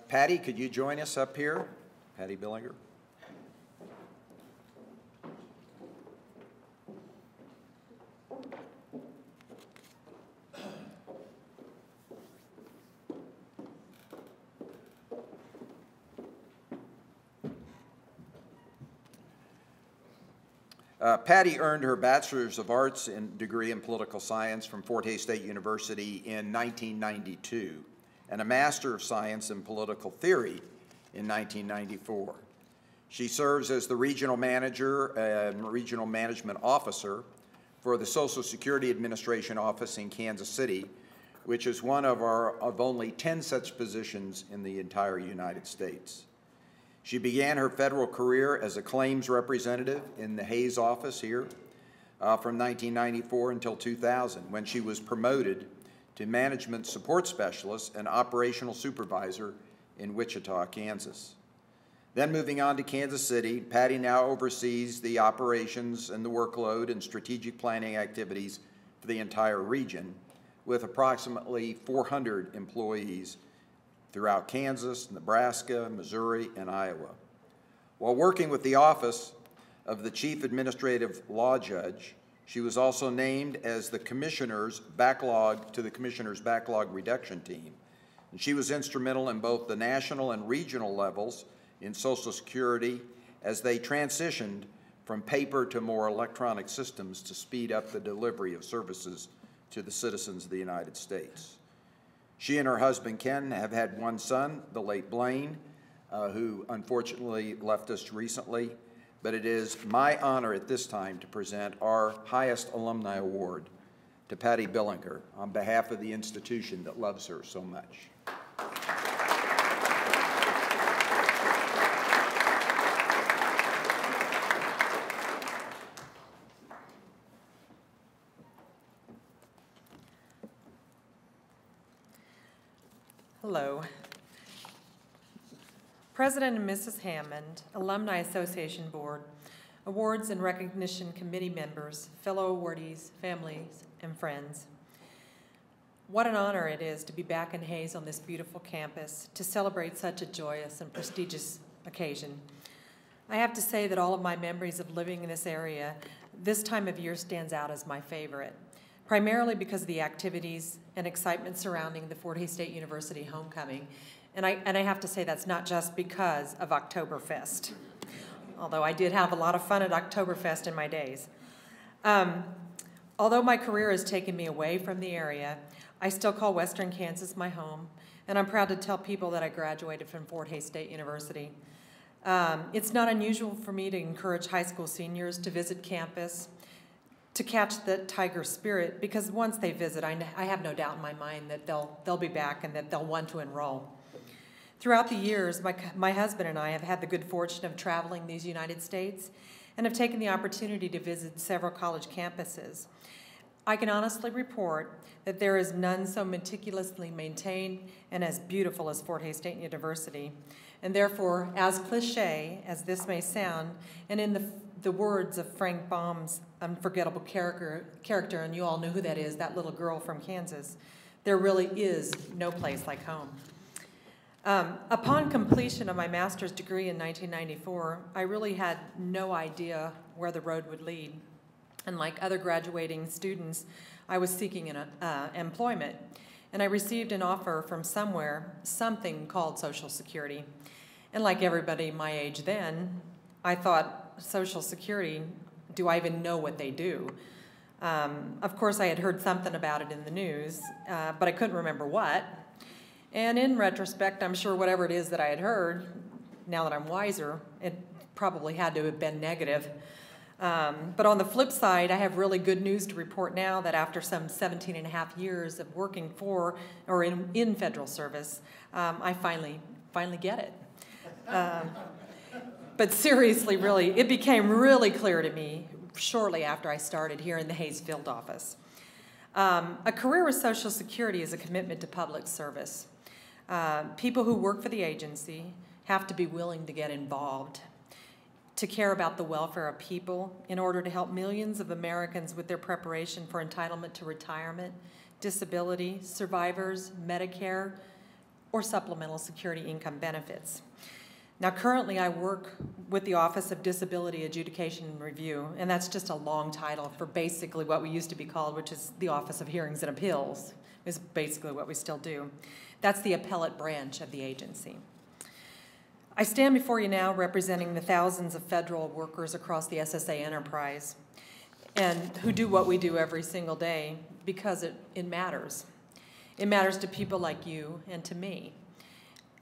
Patty, could you join us up here? Patty Billinger. Patty earned her Bachelor's of Arts degree in Political Science from Fort Hays State University in 1992 and a Master of Science in Political Theory in 1994. She serves as the Regional Manager and Regional Management Officer for the Social Security Administration office in Kansas City, which is one of only 10 such positions in the entire United States. She began her federal career as a claims representative in the Hays office here from 1994 until 2000, when she was promoted to Management Support Specialist and Operational Supervisor in Wichita, Kansas. Then moving on to Kansas City, Patty now oversees the operations and the workload and strategic planning activities for the entire region, with approximately 400 employees throughout Kansas, Nebraska, Missouri, and Iowa. While working with the Office of the Chief Administrative Law Judge, she was also named as the Commissioner's Backlog Reduction Team. And she was instrumental in both the national and regional levels in Social Security as they transitioned from paper to more electronic systems to speed up the delivery of services to the citizens of the United States. She and her husband, Ken, have had one son, the late Blaine, who unfortunately left us recently, but it is my honor at this time to present our highest alumni award to Patty Billinger on behalf of the institution that loves her so much. Hello. President and Mrs. Hammond, Alumni Association Board, Awards and Recognition Committee members, fellow awardees, families, and friends. What an honor it is to be back in Hays on this beautiful campus to celebrate such a joyous and prestigious occasion. I have to say that all of my memories of living in this area, this time of year stands out as my favorite, primarily because of the activities and excitement surrounding the Fort Hays State University homecoming. And I have to say that's not just because of Oktoberfest, although I did have a lot of fun at Oktoberfest in my days. Although my career has taken me away from the area, I still call Western Kansas my home, and I'm proud to tell people that I graduated from Fort Hays State University. It's not unusual for me to encourage high school seniors to visit campus, to catch the tiger spirit, because once they visit, I have no doubt in my mind that they'll be back and that they'll want to enroll. Throughout the years, my husband and I have had the good fortune of traveling these United States and have taken the opportunity to visit several college campuses. I can honestly report that there is none so meticulously maintained and as beautiful as Fort Hays State University. And therefore, as cliche as this may sound, and in the words of Frank Baum's unforgettable character, and you all know who that is, that little girl from Kansas, there really is no place like home. Upon completion of my master's degree in 1994, I really had no idea where the road would lead. And like other graduating students, I was seeking employment. And I received an offer from something called Social Security. And like everybody my age then, I thought, Social Security, do I even know what they do? Of course, I had heard something about it in the news, but I couldn't remember what. And in retrospect, I'm sure whatever it is that I had heard, now that I'm wiser, it probably had to have been negative. But on the flip side, I have really good news to report now that after some 17 and a half years of working for or in federal service, I finally get it. But seriously, really, it became really clear to me shortly after I started here in the Hays field office. A career with Social Security is a commitment to public service. People who work for the agency have to be willing to get involved, to care about the welfare of people in order to help millions of Americans with their preparation for entitlement to retirement, disability, survivors, Medicare, or supplemental security income benefits. Now, currently, I work with the Office of Disability Adjudication and Review, and that's just a long title for basically what we used to be called, which is the Office of Hearings and Appeals, is basically what we still do. That's the appellate branch of the agency. I stand before you now representing the thousands of federal workers across the SSA enterprise and who do what we do every single day because it matters. It matters to people like you and to me.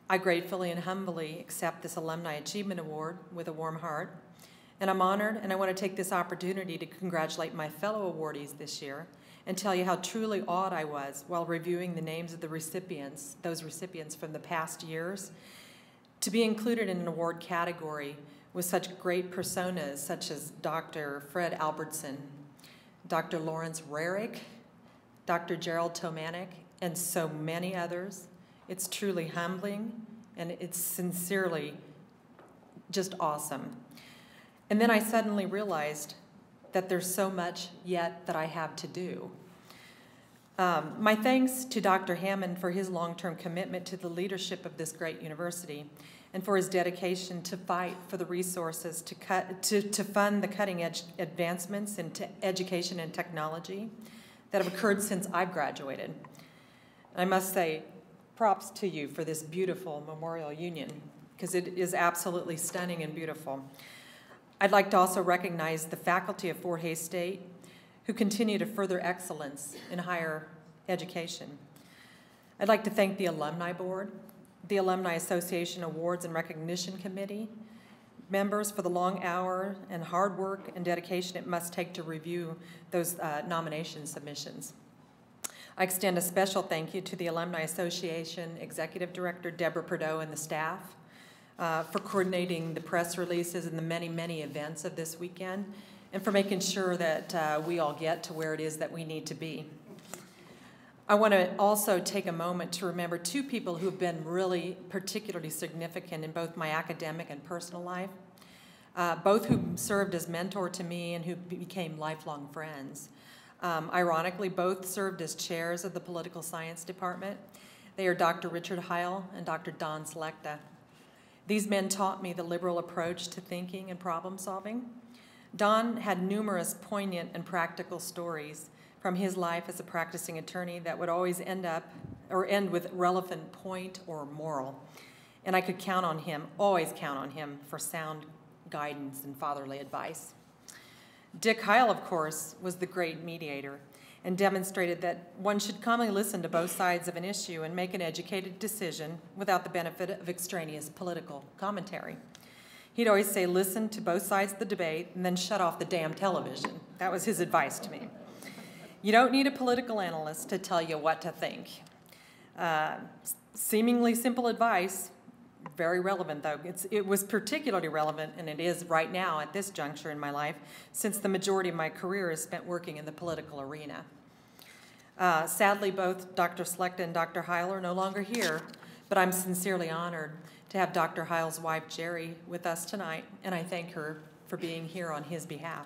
I gratefully and humbly accept this Alumni Achievement Award with a warm heart, and I'm honored, and I want to take this opportunity to congratulate my fellow awardees this year and tell you how truly awed I was while reviewing the names of the recipients, those recipients from the past years, to be included in an award category with such great personas such as Dr. Fred Albertson, Dr. Lawrence Rarick, Dr. Gerald Tomanek, and so many others. It's truly humbling, and it's sincerely just awesome. And then I suddenly realized that there's so much yet that I have to do. My thanks to Dr. Hammond for his long-term commitment to the leadership of this great university and for his dedication to fight for the resources to fund the cutting-edge advancements into education and technology that have occurred since I've graduated. I must say, props to you for this beautiful memorial union, because it is absolutely stunning and beautiful. I'd like to also recognize the faculty of Fort Hays State who continue to further excellence in higher education. I'd like to thank the Alumni Board, the Alumni Association Awards and Recognition Committee, members for the long hour and hard work and dedication it must take to review those nomination submissions. I extend a special thank you to the Alumni Association Executive Director, Deborah Prideaux, and the staff for coordinating the press releases and the many, many events of this weekend, and for making sure that we all get to where it is that we need to be. I want to also take a moment to remember two people who have been really particularly significant in both my academic and personal life, both who served as mentor to me and who became lifelong friends. Ironically, both served as chairs of the political science department. They are Dr. Richard Heil and Dr. Don Selecta. These men taught me the liberal approach to thinking and problem solving. Don had numerous poignant and practical stories from his life as a practicing attorney that would always end with relevant point or moral. And I could count on him, always count on him, for sound guidance and fatherly advice. Dick Heil, of course, was the great mediator and demonstrated that one should calmly listen to both sides of an issue and make an educated decision without the benefit of extraneous political commentary. He'd always say, listen to both sides of the debate and then shut off the damn television. That was his advice to me. You don't need a political analyst to tell you what to think. Seemingly simple advice, very relevant though. It was particularly relevant, and it is right now at this juncture in my life, since the majority of my career is spent working in the political arena. Sadly, both Dr. Selecta and Dr. Heil are no longer here, but I'm sincerely honored to have Dr. Heil's wife, Jerry, with us tonight, and I thank her for being here on his behalf.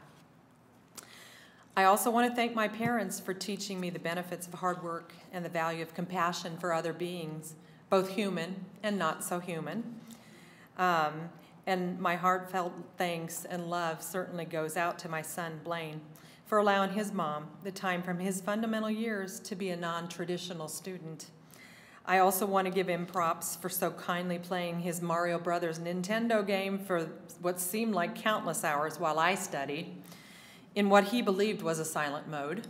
I also want to thank my parents for teaching me the benefits of hard work and the value of compassion for other beings, both human and not so human. And my heartfelt thanks and love certainly goes out to my son, Blaine, for allowing his mom the time from his fundamental years to be a non-traditional student. I also want to give him props for so kindly playing his Mario Brothers Nintendo game for what seemed like countless hours while I studied in what he believed was a silent mode.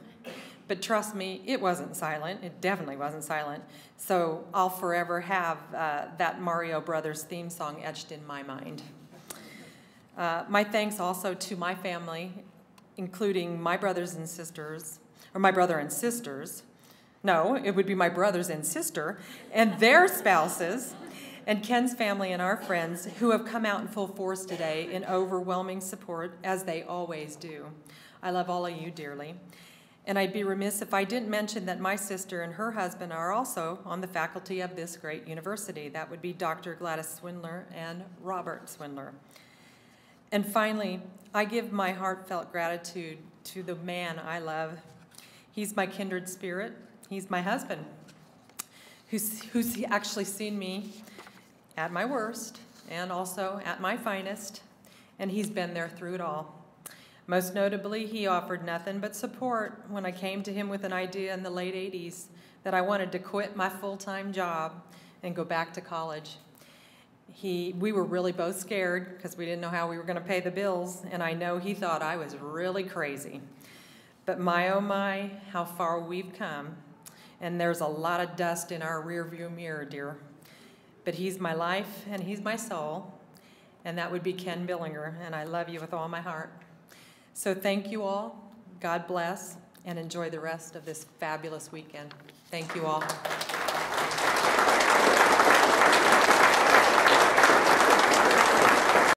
But trust me, it wasn't silent. It definitely wasn't silent. So I'll forever have that Mario Brothers theme song etched in my mind. My thanks also to my family, including my brothers and sisters, or my brother and sisters. No, it would be my brothers and sister, and their spouses, and Ken's family and our friends who have come out in full force today in overwhelming support, as they always do. I love all of you dearly. And I'd be remiss if I didn't mention that my sister and her husband are also on the faculty of this great university. That would be Dr. Gladys Swindler and Robert Swindler. And finally, I give my heartfelt gratitude to the man I love. He's my kindred spirit. He's my husband. who's actually seen me at my worst and also at my finest, and he's been there through it all. Most notably, he offered nothing but support when I came to him with an idea in the late 80s that I wanted to quit my full-time job and go back to college. We were really both scared because we didn't know how we were going to pay the bills, and I know he thought I was really crazy. But my, oh my, how far we've come. And there's a lot of dust in our rearview mirror, dear. But he's my life and he's my soul, and that would be Ken Billinger, and I love you with all my heart. So thank you all, God bless, and enjoy the rest of this fabulous weekend. Thank you all.